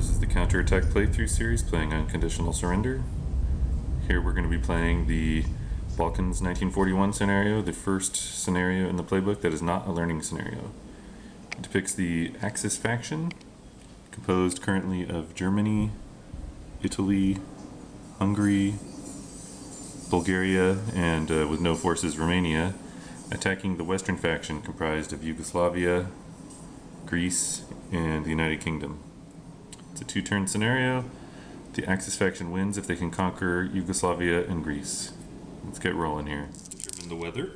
This is the Counterattack Playthrough series playing Unconditional Surrender. Here we're going to be playing the Balkans 1941 scenario, the first scenario in the playbook that is not a learning scenario. It depicts the Axis faction, composed currently of Germany, Italy, Hungary, Bulgaria, and with no forces Romania, attacking the Western faction comprised of Yugoslavia, Greece, and the United Kingdom. It's a two-turn scenario. The Axis faction wins if they can conquer Yugoslavia and Greece. Let's get rolling here. Determine the weather.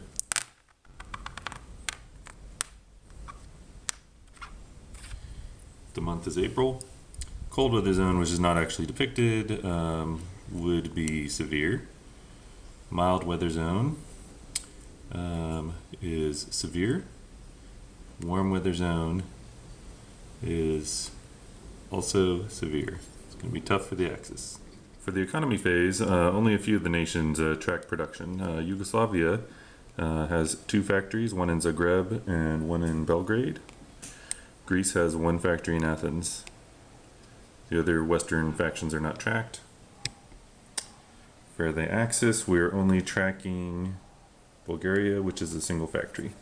The month is April. Cold weather zone, which is not actually depicted, would be severe. Mild weather zone is severe. Warm weather zone is also severe. It's going to be tough for the Axis. For the economy phase, only a few of the nations track production. Yugoslavia has two factories, one in Zagreb and one in Belgrade. Greece has one factory in Athens. The other Western factions are not tracked. For the Axis, we're only tracking Bulgaria, which is a single factory.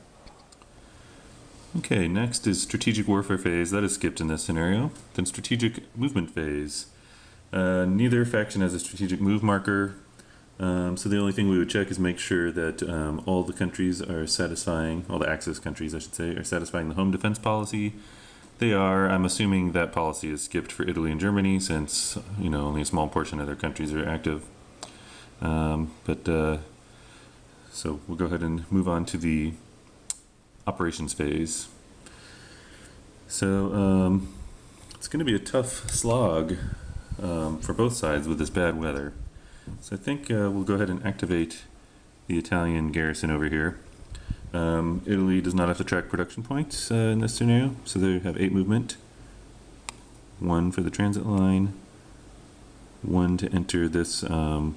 Okay, next is strategic warfare phase. That is skipped in this scenario. Then strategic movement phase. Neither faction has a strategic move marker, so the only thing we would check is make sure that all the countries are satisfying, all the Axis countries I should say, are satisfying the home defense policy. They are. I'm assuming that policy is skipped for Italy and Germany since, only a small portion of their countries are active. So we'll go ahead and move on to the operations phase. So it's going to be a tough slog for both sides with this bad weather. So I think we'll go ahead and activate the Italian garrison over here. Italy does not have to track production points in this scenario, so they have 8 movement. 1 for the transit line, 1 to enter this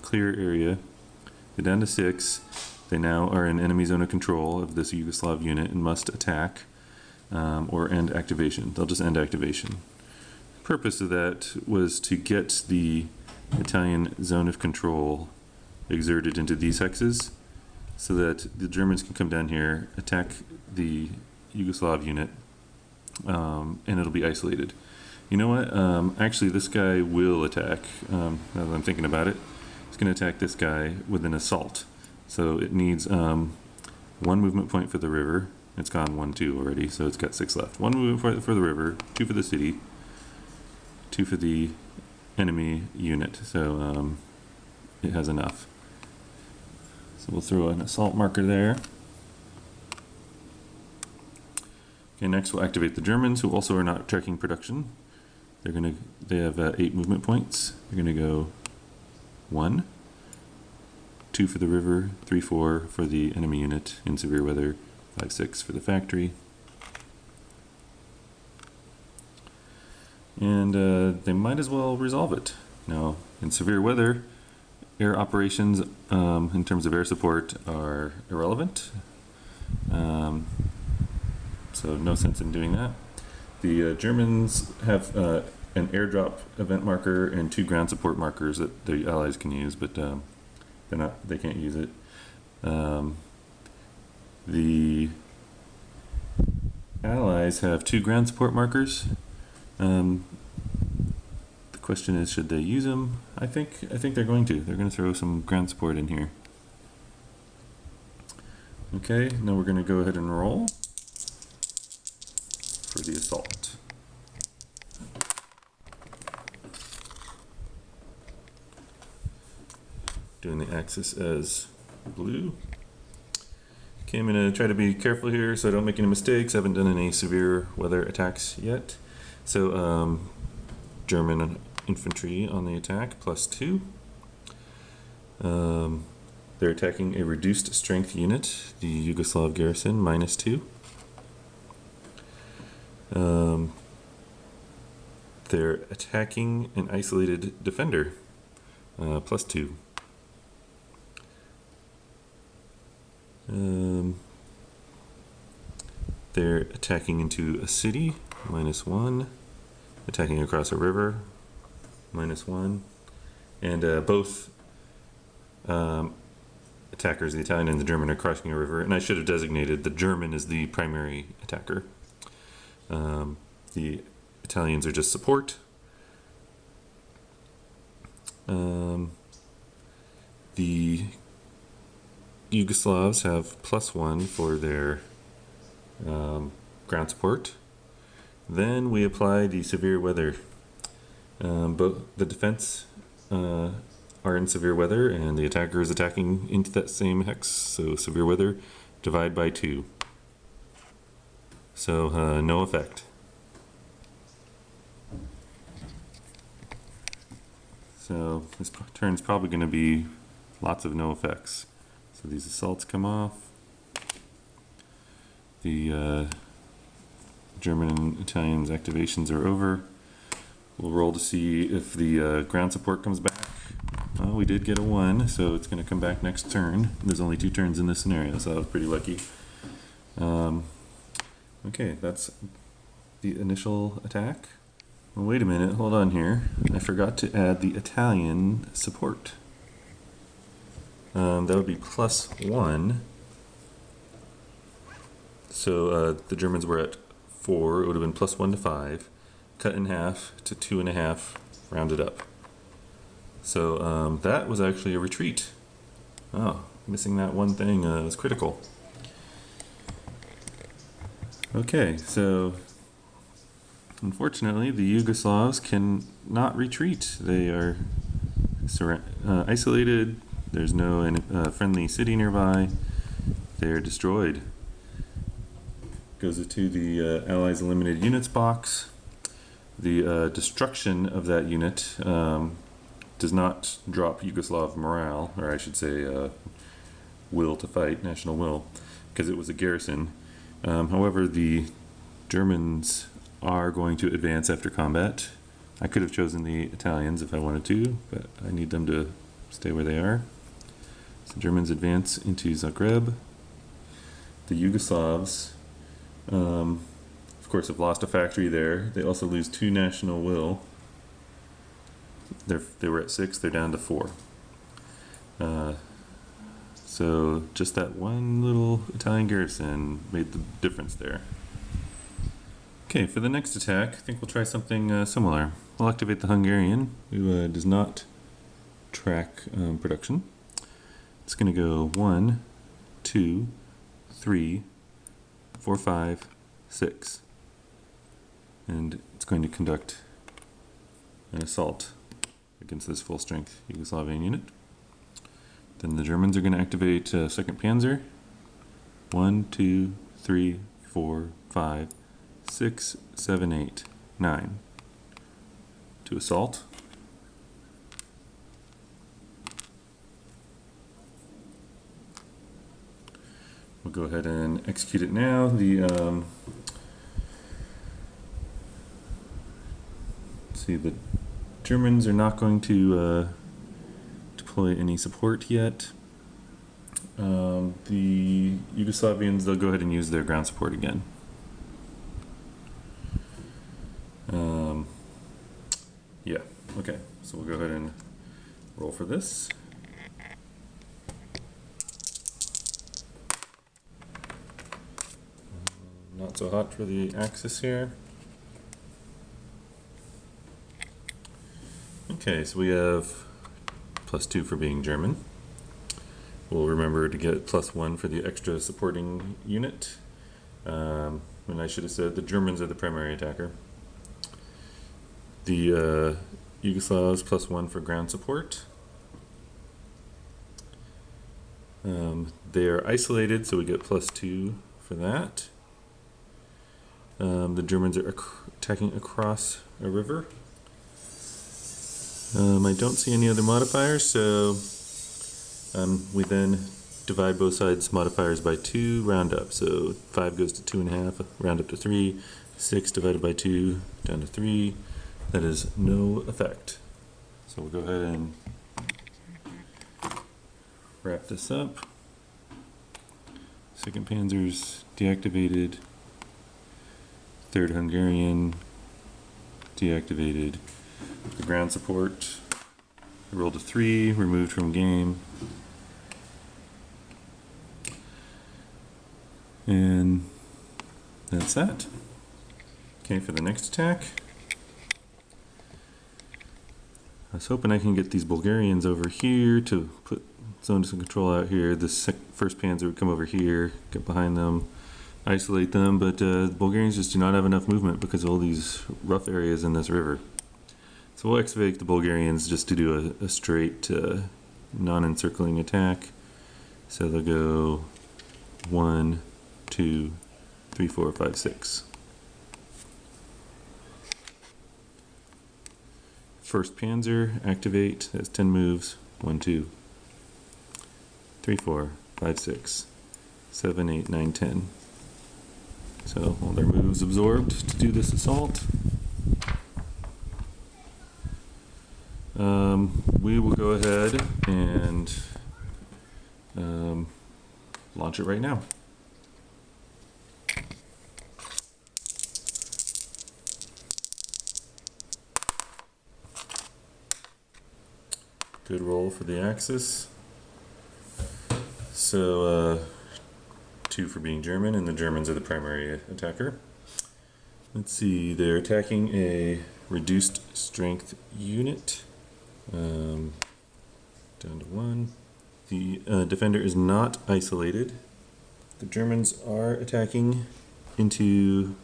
clear area. They're down to 6. They now are in enemy zone of control of this Yugoslav unit and must attack or end activation. They'll just end activation. The purpose of that was to get the Italian zone of control exerted into these hexes so that the Germans can come down here, attack the Yugoslav unit, and it'll be isolated. You know what? Actually, this guy will attack, now that I'm thinking about it. It's going to attack this guy with an assault. So it needs 1 movement point for the river. It's gone 1, 2 already, so it's got 6 left. 1 movement for the river, 2 for the city, 2 for the enemy unit. So it has enough. So we'll throw an assault marker there. Okay, next we'll activate the Germans, who also are not tracking production. They have 8 movement points. They're gonna go 1, 2 for the river, 3, 4 for the enemy unit in severe weather, 5, 6 for the factory. And they might as well resolve it. Now, in severe weather, air operations in terms of air support are irrelevant. So no sense in doing that. The Germans have an airdrop event marker and 2 ground support markers that the Allies can use, but they can't use it. The Allies have 2 ground support markers. The question is, should they use them? I think they're going to. They're going to throw some ground support in here. Okay, now we're going to go ahead and roll for the assault. Doing the Axis as blue. Okay, I'm going to try to be careful here so I don't make any mistakes. I haven't done any severe weather attacks yet. So German infantry on the attack, +2. They're attacking a reduced strength unit, the Yugoslav garrison, -2. They're attacking an isolated defender, +2. They're attacking into a city, -1. attacking across a river, -1. And both attackers, the Italian and the German, are crossing a river. And I should have designated the German as the primary attacker. The Italians are just support. The Yugoslavs have +1 for their ground support. Then we apply the severe weather. Both the defense are in severe weather, and the attacker is attacking into that same hex. So severe weather, divide by 2. So no effect. So this turn's probably going to be lots of no effects. So these assaults come off. The German and Italian's activations are over. We'll roll to see if the ground support comes back. Well, we did get a 1, so it's going to come back next turn. There's only 2 turns in this scenario, so that was pretty lucky. Okay, that's the initial attack. Well, wait a minute, hold on here. I forgot to add the Italian support. That would be +1. So the Germans were at 4, it would have been +1 to 5, cut in half to 2.5, rounded up. So that was actually a retreat. Oh, missing that one thing was critical. Okay, so unfortunately the Yugoslavs cannot retreat. They are isolated. There's no friendly city nearby. They're destroyed. Goes to the Allies eliminated units box. The destruction of that unit does not drop Yugoslav morale, or I should say will to fight, national will, because it was a garrison. However, the Germans are going to advance after combat. I could have chosen the Italians if I wanted to, but I need them to stay where they are. So Germans advance into Zagreb. The Yugoslavs, of course, have lost a factory there. They also lose 2 national will. They were at 6, they're down to 4. So just that one little Italian garrison made the difference there. Okay, for the next attack, I think we'll try something similar. We'll activate the Hungarian, who does not track production. It's going to go 1, 2, 3, 4, 5, 6. And it's going to conduct an assault against this full strength Yugoslavian unit. Then the Germans are going to activate 2nd Panzer. 1, 2, 3, 4, 5, 6, 7, 8, 9. To assault. We'll go ahead and execute it now. The the Germans are not going to deploy any support yet. The Yugoslavians, they'll go ahead and use their ground support again. Yeah, okay, so we'll go ahead and roll for this. Not so hot for the Axis here. Okay, so we have +2 for being German. We'll remember to get +1 for the extra supporting unit. And I should have said the Germans are the primary attacker. The Yugoslavs +1 for ground support. They are isolated, so we get +2 for that. The Germans are attacking across a river. I don't see any other modifiers, so we then divide both sides' modifiers by 2, round up. So 5 goes to 2.5, round up to 3. 6 divided by 2, down to 3. That is no effect. So we'll go ahead and wrap this up. 2nd Panzer's deactivated. 3rd Hungarian deactivated the ground support. I rolled a 3, removed from game. And that's that. Okay, for the next attack, I was hoping I can get these Bulgarians over here to put zones of control out here. The first Panzer would come over here, get behind them, isolate them, but the Bulgarians just do not have enough movement because of all these rough areas in this river. So we'll excavate the Bulgarians just to do a straight non-encircling attack. So they'll go 1, 2, 3, 4, 5, 6. First Panzer, activate, that's 10 moves. 1, 2, 3, 4, 5, 6, 7, 8, 9, 10. So all their moves absorbed to do this assault. We will go ahead and launch it right now. Good roll for the Axis. So 2 for being German, and the Germans are the primary attacker. Let's see, they're attacking a reduced strength unit. Down to 1. The defender is not isolated. The Germans are attacking into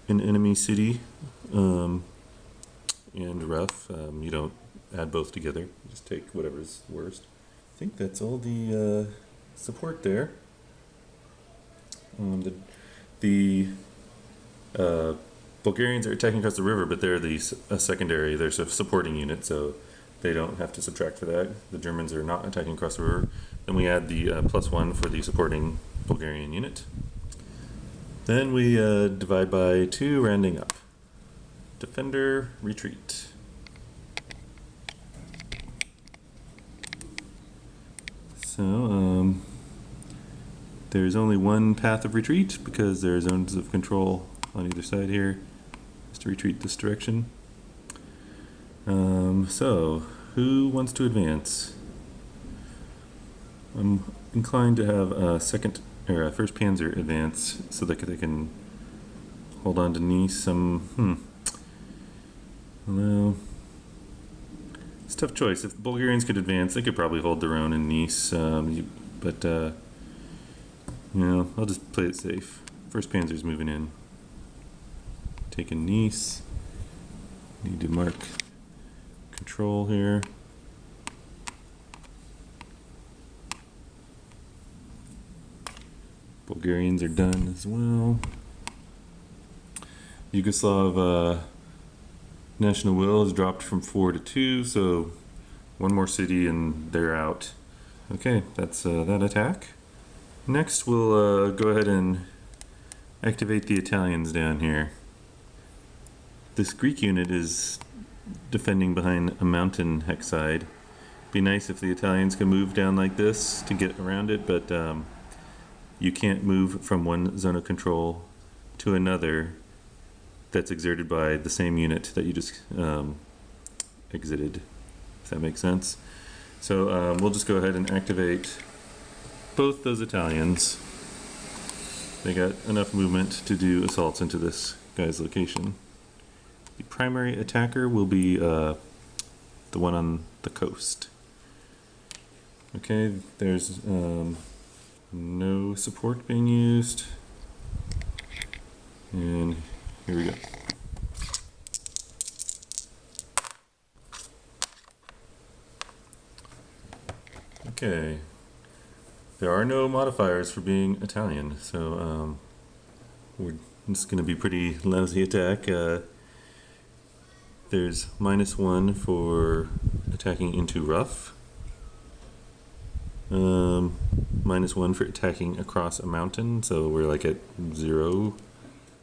an enemy city and rough. You don't add both together, you just take whatever's worst. I think that's all the support there. The Bulgarians are attacking across the river, but they're the secondary, they're a supporting unit, so they don't have to subtract for that. The Germans are not attacking across the river. Then we add the +1 for the supporting Bulgarian unit. Then we divide by 2, rounding up. Defender, retreat. So, there's only one path of retreat because there are zones of control on either side here. Just to retreat this direction. So, who wants to advance? I'm inclined to have a first Panzer advance so that they can hold on to Nice. Well, it's a tough choice. If the Bulgarians could advance, they could probably hold their own in Nice. But I'll just play it safe. First Panzer's moving in. Taking Nice. Need to mark control here. Bulgarians are done as well. Yugoslav national will has dropped from 4 to 2, so one more city and they're out. Okay, that's that attack. Next we'll go ahead and activate the Italians down here. This Greek unit is defending behind a mountain hexside. Be nice if the Italians can move down like this to get around it, but you can't move from one zone of control to another that's exerted by the same unit that you just exited, if that makes sense. So we'll just go ahead and activate both those Italians. They got enough movement to do assaults into this guy's location. The primary attacker will be the one on the coast. Okay, there's no support being used. And here we go. Okay. There are no modifiers for being Italian, so we're just going to be pretty lousy attack. There's -1 for attacking into rough. -1 for attacking across a mountain, so we're like at 0.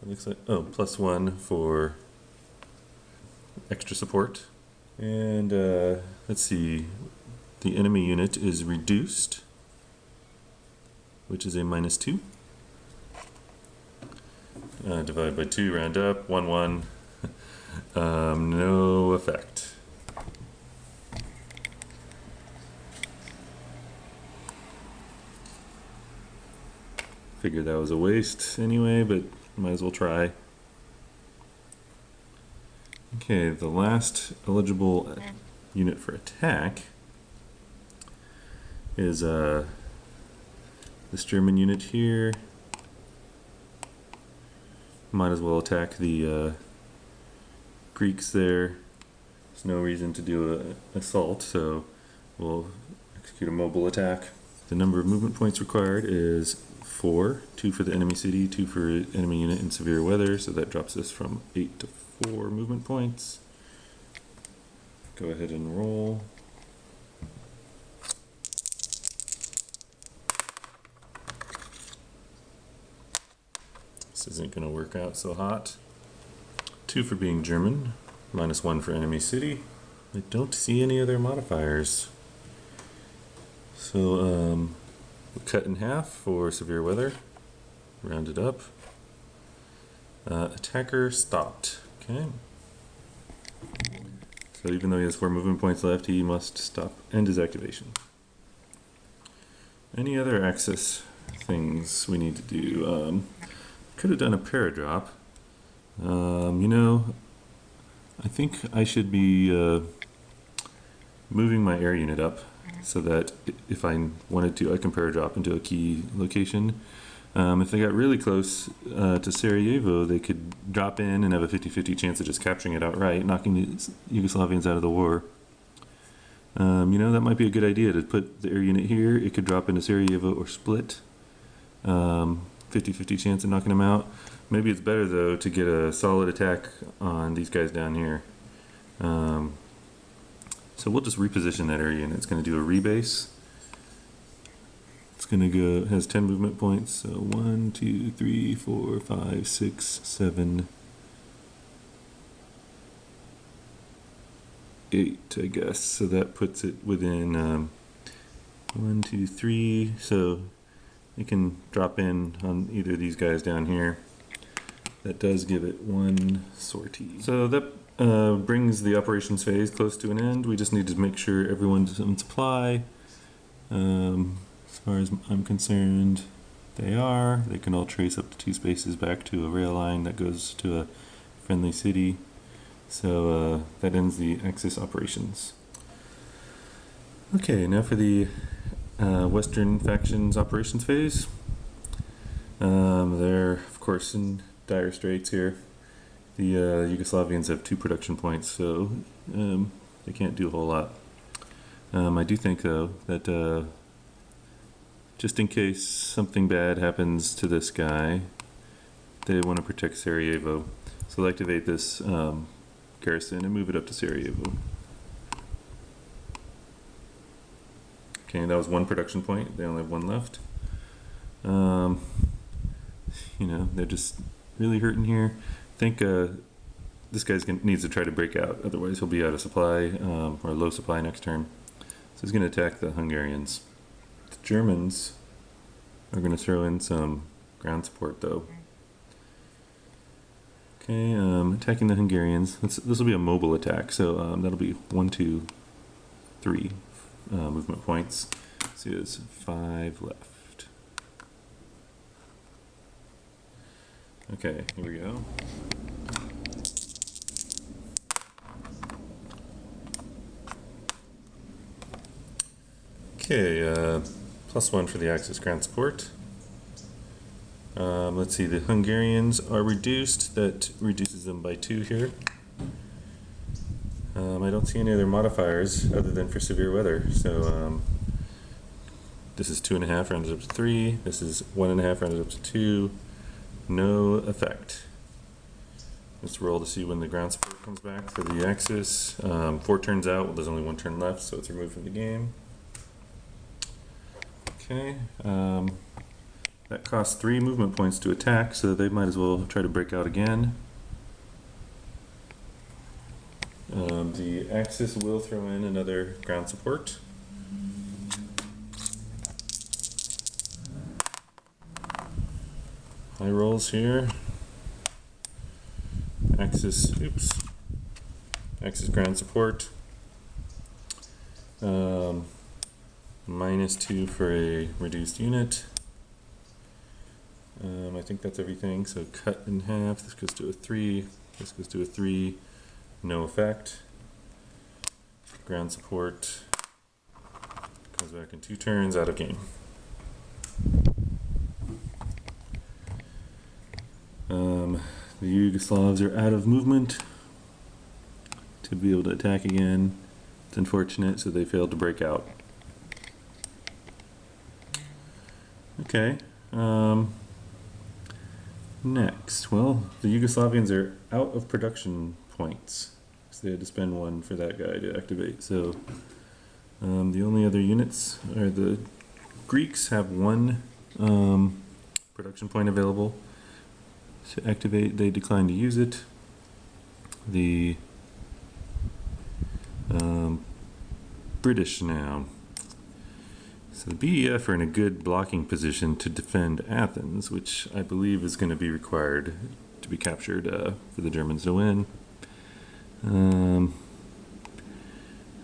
It looks like, oh, +1 for extra support. And let's see, the enemy unit is reduced, which is a -2. Divide by 2, round up, 1, 1. No effect. Figured that was a waste anyway, but might as well try. Okay, the last eligible unit for attack is this German unit here. Might as well attack the Greeks there. There's no reason to do an assault, so we'll execute a mobile attack. The number of movement points required is 4, 2 for the enemy city, 2 for enemy unit in severe weather, so that drops us from 8 to 4 movement points. Go ahead and roll. This isn't going to work out so hot. 2 for being German, -1 for enemy city. I don't see any other modifiers. So we cut in half for severe weather, round it up. Attacker stopped. Okay. So even though he has 4 movement points left, he must stop, end his activation. Any other access things we need to do? Could have done a paradrop. You know, I think I should be moving my air unit up so that if I wanted to, I can paradrop into a key location. If they got really close to Sarajevo, they could drop in and have a 50-50 chance of just capturing it outright, knocking the Yugoslavians out of the war. You know, that might be a good idea to put the air unit here. It could drop into Sarajevo or split. 50-50 chance of knocking them out. Maybe it's better, though, to get a solid attack on these guys down here. So we'll just reposition that area, and it's going to do a rebase. It's going to go, has 10 movement points, so 1, 2, 3, 4, 5, 6, 7, 8, I guess. So that puts it within 1, 2, 3. So it can drop in on either of these guys down here. That does give it 1 sortie. So that brings the operations phase close to an end. We just need to make sure everyone's on supply. As far as I'm concerned, they are. They can all trace up to 2 spaces back to a rail line that goes to a friendly city. So that ends the Axis operations. Okay, now for the Western factions operations phase. They're, of course, in dire straits here. The Yugoslavians have 2 production points, so they can't do a whole lot. I do think, though, that just in case something bad happens to this guy, they want to protect Sarajevo. So they'll activate this garrison and move it up to Sarajevo. Okay, that was 1 production point. They only have 1 left. You know, they're just really hurting here. I think this guy needs to try to break out, otherwise he'll be out of supply or low supply next turn. So he's going to attack the Hungarians. The Germans are going to throw in some ground support, though. Okay, attacking the Hungarians. This will be a mobile attack, so that'll be 1, 2, 3 movement points. So he has 5 left. Okay, here we go. Okay, +1 for the Axis ground support. Let's see, the Hungarians are reduced. That reduces them by 2 here. I don't see any other modifiers other than for severe weather. So this is 2.5 rounded up to 3. This is 1.5 rounded up to 2. No effect. Let's roll to see when the ground support comes back for the Axis. 4 turns out. Well, there's only 1 turn left, so it's removed from the game. Okay. That costs 3 movement points to attack, so they might as well try to break out again. The Axis will throw in another ground support. High rolls here. Axis, oops, Axis ground support. -2 for a reduced unit. I think that's everything. So cut in half. This goes to a 3. This goes to a 3. No effect. Ground support. Comes back in 2 turns. Out of game. The Yugoslavs are out of movement to be able to attack again. It's unfortunate, so they failed to break out. Okay. Next, well, the Yugoslavians are out of production points, so they had to spend 1 for that guy to activate. So the only other units are the Greeks have 1 production point available to activate. They declined to use it. The British now. So the BEF are in a good blocking position to defend Athens, which I believe is going to be required to be captured for the Germans to win.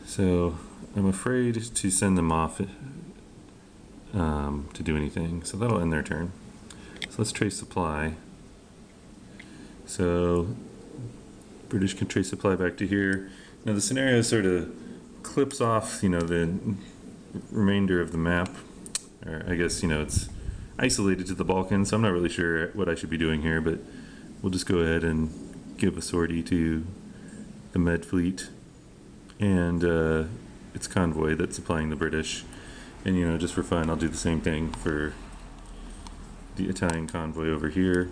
So I'm afraid to send them off to do anything. So that'll end their turn. So let's trace supply. So British can trace supply back to here. Now the scenario sort of clips off, the remainder of the map. Or I guess, it's isolated to the Balkans, so I'm not really sure what I should be doing here, but we'll just go ahead and give a sortie to the Med Fleet and its convoy that's supplying the British. And, just for fun, I'll do the same thing for the Italian convoy over here.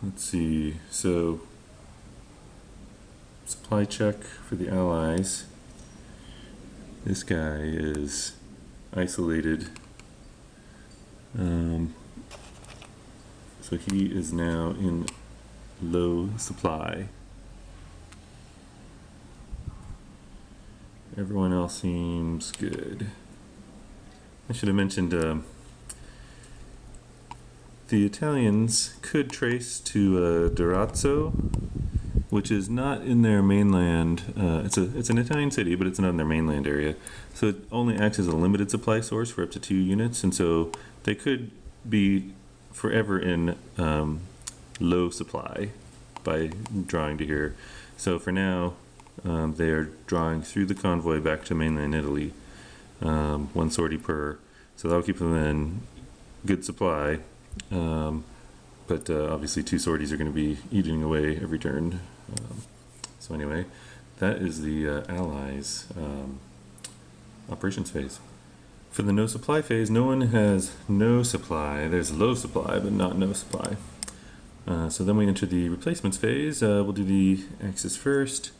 Let's see, so supply check for the Allies. This guy is isolated. So he is now in low supply. Everyone else seems good. I should have mentioned the Italians could trace to Durazzo, which is not in their mainland. It's an Italian city, but it's not in their mainland area. So it only acts as a limited supply source for up to 2 units, and so they could be forever in low supply by drawing to here. So for now, they are drawing through the convoy back to mainland Italy, 1 sortie per. So that'll keep them in good supply. But obviously 2 sorties are going to be eating away every turn. So anyway, that is the Allies operations phase. For the no supply phase, no one has no supply. There's low supply, but not no supply. So then we enter the replacements phase. We'll do the Axis first.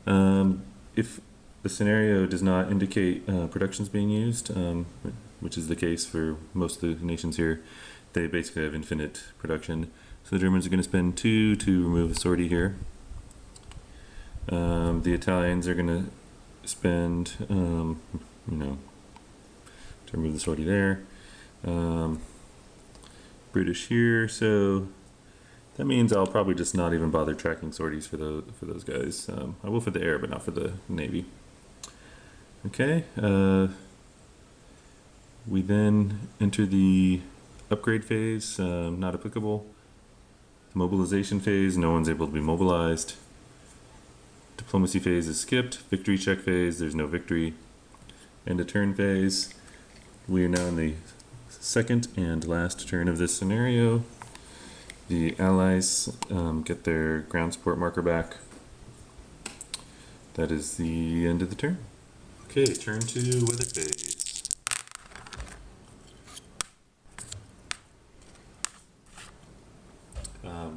If the scenario does not indicate productions being used, which is the case for most of the nations here, they basically have infinite production. So the Germans are going to spend 2 to remove a sortie here. The Italians are going to spend, to remove the sortie there. British here, so that means I'll probably just not even bother tracking sorties for those guys. I will for the air, but not for the Navy. Okay, we then enter the upgrade phase, not applicable. The mobilization phase, no one's able to be mobilized. Diplomacy phase is skipped. Victory check phase, there's no victory. End of turn phase. We are now in the second and last turn of this scenario. The Allies get their ground support marker back. That is the end of the turn. Okay, turn to weather phase.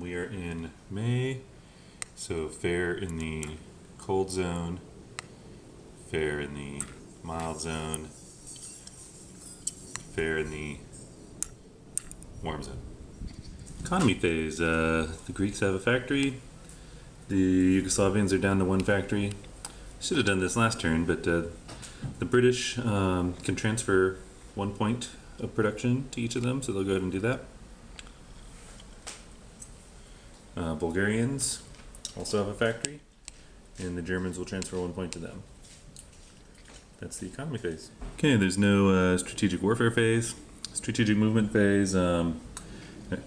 We are in May, so fair in the cold zone, fair in the mild zone, fair in the warm zone. Economy phase, the Greeks have a factory, the Yugoslavians are down to 1 factory, Should have done this last turn, but the British can transfer 1 point of production to each of them, so they'll go ahead and do that. Bulgarians also have a factory, and the Germans will transfer 1 point to them. That's the economy phase. Okay, there's no strategic warfare phase. Strategic movement phase, no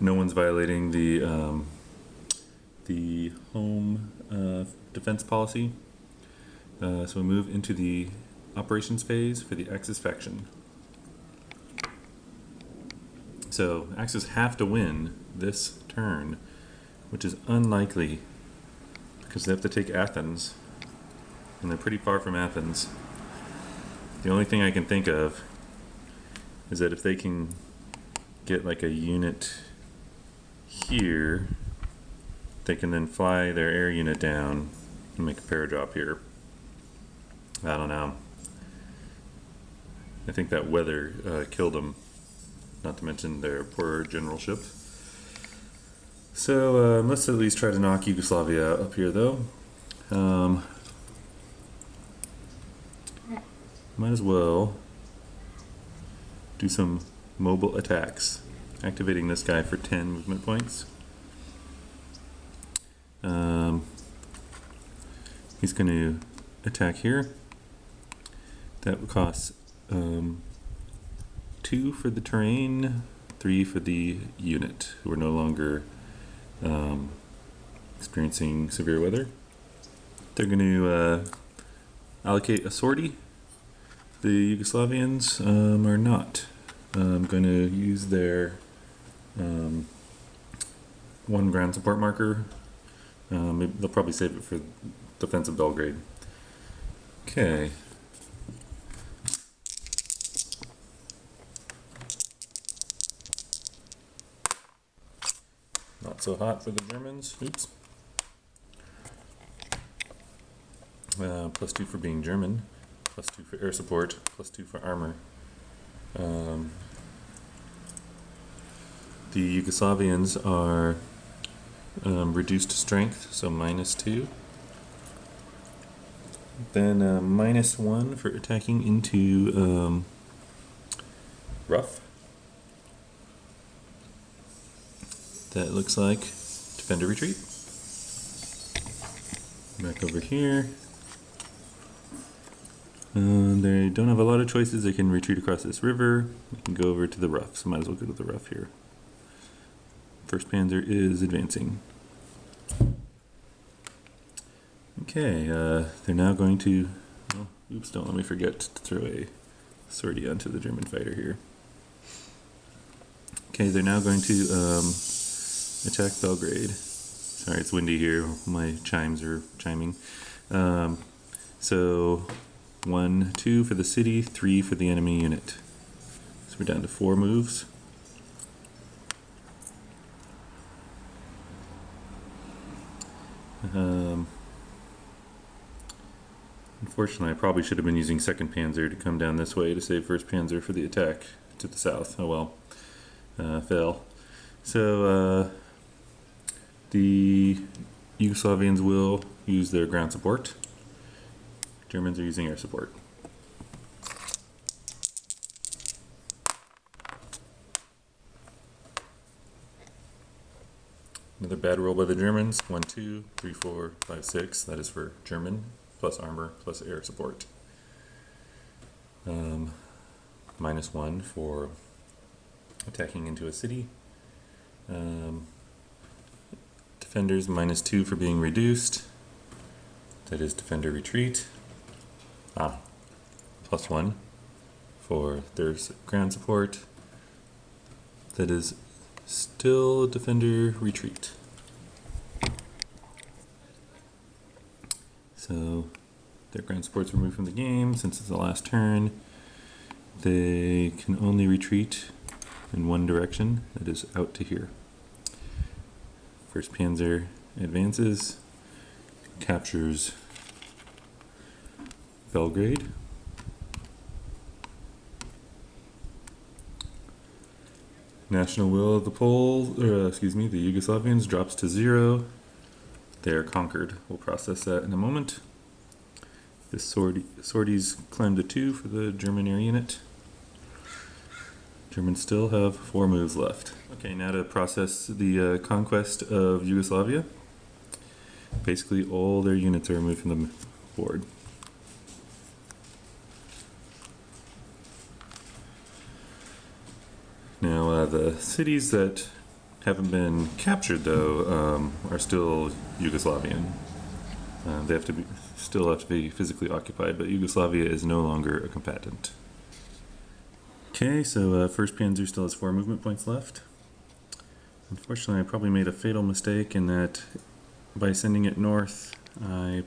one's violating the home defense policy. So we move into the operations phase for the Axis faction. So Axis have to win this turn, which is unlikely because they have to take Athens, and they're pretty far from Athens. The only thing I can think of is that if they can get like a unit here, they can then fly their air unit down and make a paradrop here. I don't know. I think that weather killed them, not to mention their poor generalship. So let's at least try to knock Yugoslavia up here, though. Might as well do some mobile attacks, activating this guy for 10 movement points. He's going to attack here. That would cost 2 for the terrain, 3 for the unit, who are no longer experiencing severe weather. They're going to allocate a sortie. The Yugoslavians are not. I'm going to use their 1 ground support marker. They'll probably save it for defense of Belgrade. Okay. Not so hot for the Germans. Oops. +2 for being German. +2 for air support, +2 for armor. The Yugoslavians are reduced strength, so -2. Then -1 for attacking into rough. That looks like defender retreat. Back over here. They don't have a lot of choices. They can retreat across this river. We can go over to the rough, so might as well go to the rough here. First Panzer is advancing. Okay, they're now going to... Oh, oops, don't let me forget to throw a sortie onto the German fighter here. Okay, they're now going to attack Belgrade. Sorry, it's windy here. My chimes are chiming. So 1, 2 for the city, 3 for the enemy unit. So we're down to 4 moves. Unfortunately, I probably should have been using 2nd Panzer to come down this way to save 1st Panzer for the attack to the south. Oh well. Fail. So the Yugoslavians will use their ground support. Germans are using air support. Another bad roll by the Germans. 1, 2, 3, 4, 5, 6. That is for German, plus armor, plus air support. -1 for attacking into a city. Defenders, -2 for being reduced. That is defender retreat. +1 for their ground support. That is still defender retreat. So their ground support's removed from the game since it's the last turn. They can only retreat in one direction, that is out to here. 1st Panzer advances, captures Belgrade. National will of the the Yugoslavians drops to 0. They are conquered. We'll process that in a moment. This sorties climbed to 2 for the German air unit. Germans still have 4 moves left. Okay, now to process the conquest of Yugoslavia. Basically, all their units are removed from the board. Now, the cities that haven't been captured, though, are still Yugoslavian. They still have to be physically occupied, but Yugoslavia is no longer a combatant. Okay, so 1st Panzer still has 4 movement points left. Unfortunately, I probably made a fatal mistake in that by sending it north, I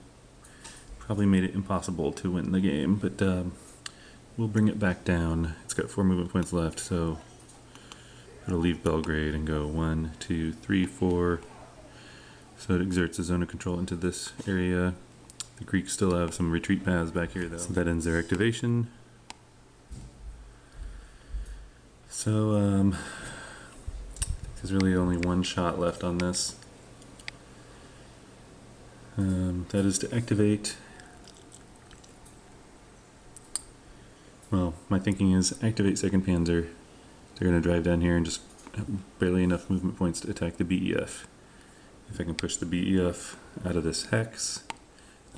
probably made it impossible to win the game, but we'll bring it back down. It's got 4 movement points left, so it'll leave Belgrade and go 1, 2, 3, 4. So it exerts a zone of control into this area. The Greeks still have some retreat paths back here, though. So that ends their activation. So there's really only 1 shot left on this. That is to activate. Well, my thinking is activate 2nd Panzer. They're going to drive down here and just have barely enough movement points to attack the BEF. If I can push the BEF out of this hex,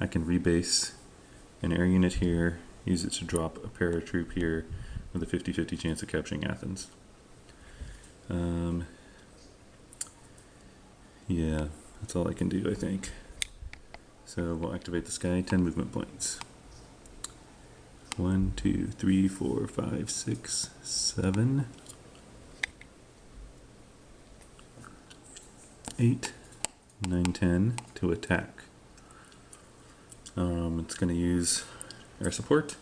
I can rebase an air unit here, use it to drop a paratroop here with a 50-50 chance of capturing Athens. Yeah, that's all I can do, I think. So we'll activate this guy, 10 movement points. 1, 2, 3, 4, 5, 6, 7, 8, 9, 10 to attack. It's going to use air support.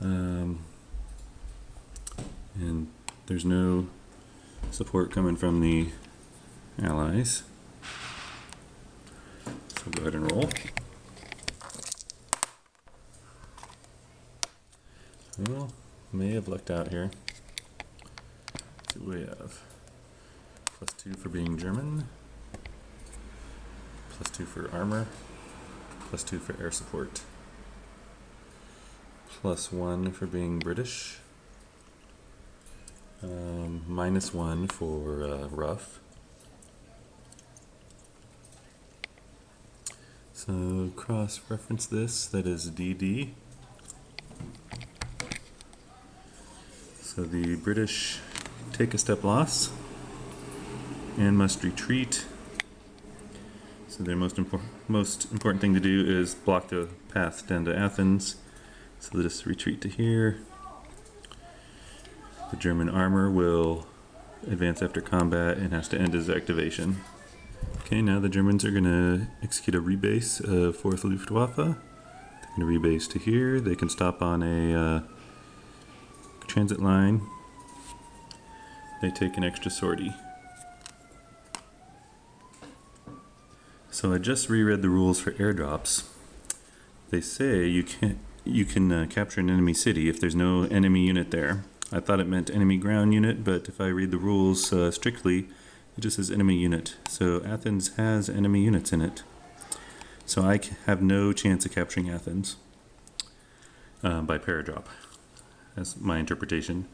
And there's no support coming from the allies. So go ahead and roll. Well, may have lucked out here. Let's see what we have. +2 for being German. +2 for armor. +2 for air support. +1 for being British. -1 for rough. So cross-reference this, that is DD. So the British take a step loss and must retreat. So their most important thing to do is block the path down to Athens. So they'll just retreat to here. The German armor will advance after combat and has to end his activation. Okay, now the Germans are going to execute a rebase of 4th Luftwaffe. They're going to rebase to here. They can stop on a transit line. They take an extra sortie. So I just reread the rules for airdrops. They say you can capture an enemy city if there's no enemy unit there. I thought it meant enemy ground unit, but if I read the rules strictly, it just says enemy unit. So Athens has enemy units in it. So I have no chance of capturing Athens by paradrop. That's my interpretation.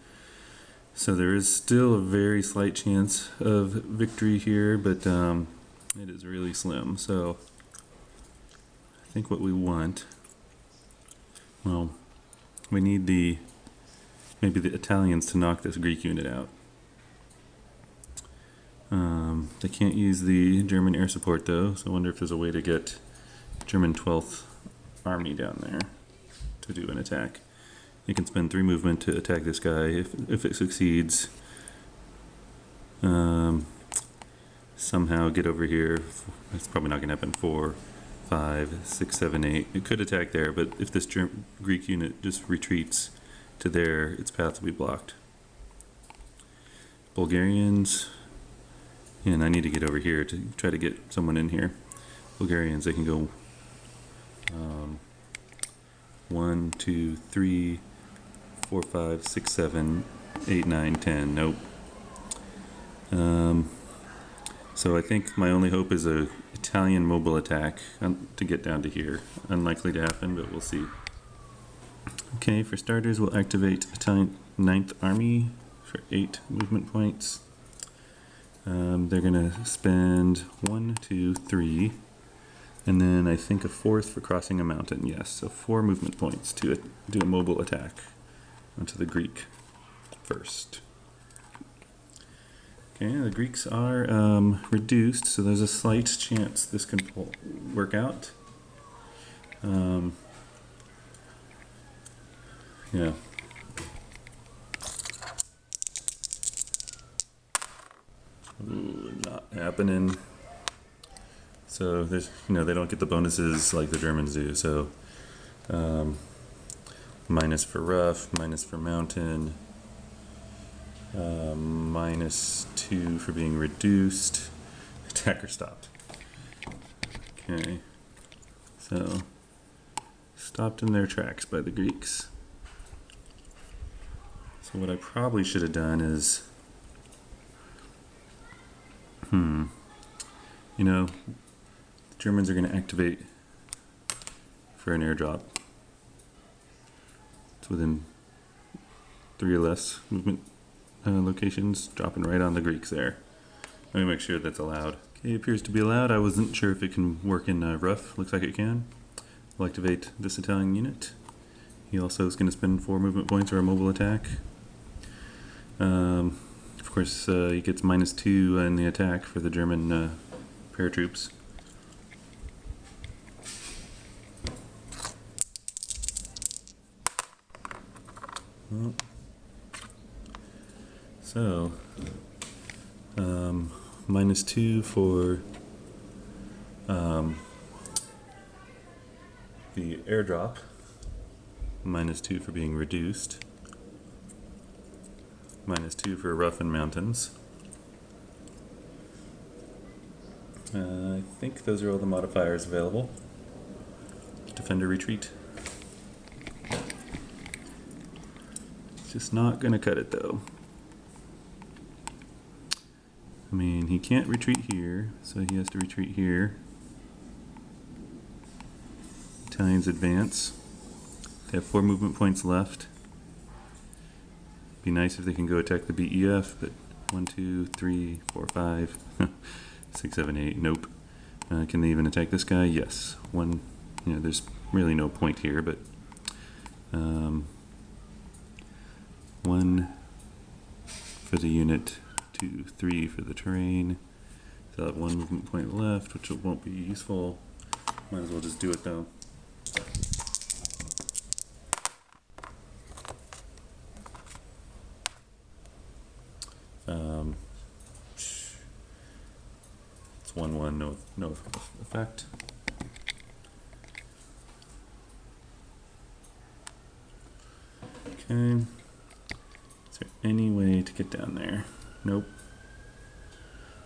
So there is still a very slight chance of victory here, but it is really slim. So I think what we want, well, we need maybe the Italians to knock this Greek unit out. They can't use the German air support though, so I wonder if there's a way to get German 12th Army down there to do an attack. You can spend 3 movement to attack this guy. If it succeeds, somehow get over here. It's probably not going to happen. 4, 5, 6, 7, 8. It could attack there, but if this Greek unit just retreats to there, its path will be blocked. Bulgarians, and I need to get over here to try to get someone in here. Bulgarians, they can go 1, 2, 3, 4, 5, 6, 7, 8, 9, 10. Nope. So I think my only hope is a Italian mobile attack to get down to here. Unlikely to happen, but we'll see. Okay, for starters, we'll activate Italian 9th Army for 8 movement points. They're gonna spend 1, 2, 3, and then I think a 4th for crossing a mountain. Yes, so 4 movement points to do a mobile attack onto the Greek first. Okay, the Greeks are reduced, so there's a slight chance this can work out. Yeah. Ooh, not happening. So there's, they don't get the bonuses like the Germans do. So minus for rough, minus for mountain, -2 for being reduced. Attacker stopped. Okay, so stopped in their tracks by the Greeks. So what I probably should have done is, the Germans are going to activate for an airdrop. It's within 3 or less movement locations, dropping right on the Greeks there. Let me make sure that's allowed. Okay, it appears to be allowed. I wasn't sure if it can work in rough. Looks like it can. We'll activate this Italian unit. He also is going to spend 4 movement points or a mobile attack. Of course, he gets -2 in the attack for the German paratroops. Well, so, -2 for the airdrop, -2 for being reduced, -2 for rough and mountains. I think those are all the modifiers available. Defender retreat. It's just not gonna cut it though. I mean, he can't retreat here, so he has to retreat here. Italians advance. They have 4 movement points left. Be nice if they can go attack the BEF, but 1, 2, 3, 4, 5, 6, 7, 8. Nope. Can they even attack this guy? Yes. There's really no point here, but 1 for the unit, 2, 3 for the terrain. They'll have 1 movement point left, which won't be useful. Might as well just do it though. It's 1-1, no effect. Okay. Is there any way to get down there? Nope.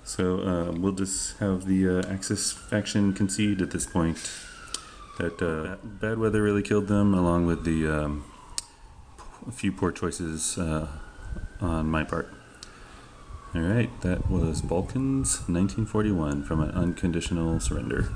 So we'll just have the Axis faction concede at this point. That bad weather really killed them, along with the a few poor choices on my part. Alright, that was Balkans 1941 from an Unconditional Surrender.